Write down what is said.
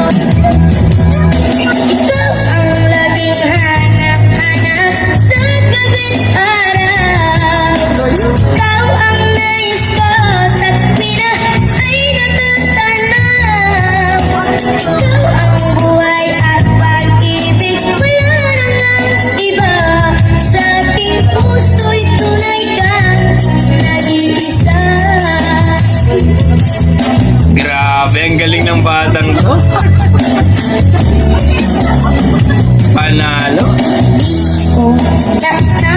Ikaw ang laging hanap-hanap sa gabing araw. Ikaw ang nais ko sa tuwina ay natatanaw. Ikaw ang buhay at pag-ibig, wala nang iba. Sa aking puso'y tunay kang nag-iisa. Grabe, ang galing ng batang to. Panalo. Tapos na